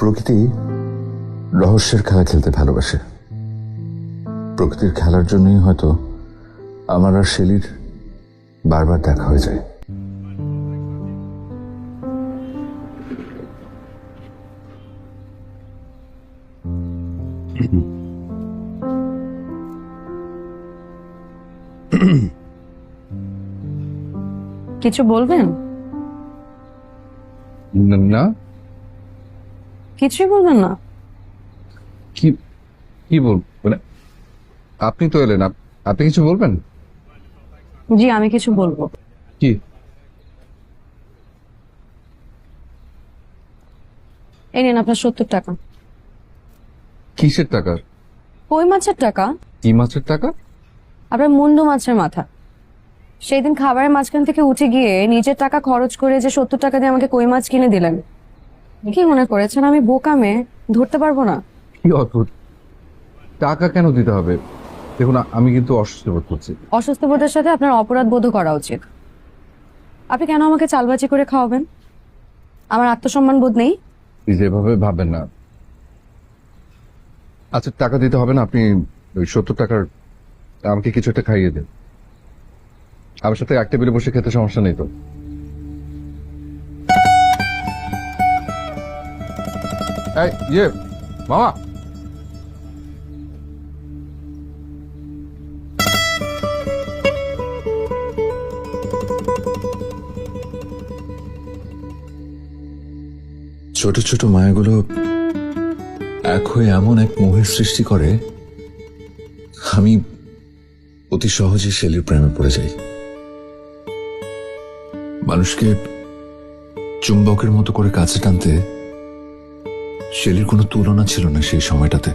প্রকৃতি রহস্যের খেলা খেলতে ভালোবাসে। প্রকৃতির খেলার জন্যই হয়তো আমার আর শেলির বারবার দেখা হয়ে যায়। কিছু বলবেন? না, কিছুই বলবেন না? কি কি বল মানে আপনি তো এলেন, আপনি কিছু বলবেন? জি, আমি কিছু বলবো। কি? এই নিন আপনার 70 টাকা। কিসের টাকা? কই মাছের টাকা। কি মাছের টাকা? আপনার মুন্ডু মাছের মাথা। সেই দিন খাবারের মাঝখান থেকে উঠে গিয়ে নিজের টাকা খরচ করে যে 70 টাকা দিয়ে আমাকে কই মাছ কিনে দিলেন, কি মনে করেছেন আমি বোকা মেয়ে ধরতে পারবো না? কি অদ্ভুত, টাকা কেন দিতে হবে? দেখুন, আমি কিন্তু অসুস্থ বোধ করছি। অসুস্থ বোধের সাথে আপনার অপরাধ বোধও করা উচিত। আপনি কেন আমাকে চালবাজি করে খাওয়াবেন? আমার আত্মসম্মান বোধ নেই? প্লিজ এভাবে ভাববেন না। আচ্ছা, টাকা দিতে হবে না, আপনি ওই 70 টাকার আমাকে কিছু একটা খাইয়ে দেন। আমার সাথে এক টেবিলে বসে খেতে সমস্যা নেই তো? এই ইয়ে মামা, ছোট ছোট মায়াগুলো এক হয়ে এমন এক মোহের সৃষ্টি করে, আমি অতি সহজে শেলির প্রেমে পড়ে যাই। মানুষকে চুম্বকের মতো করে কাছে টানতে শেলির কোনো তুলনা ছিল না সেই সময়টাতে।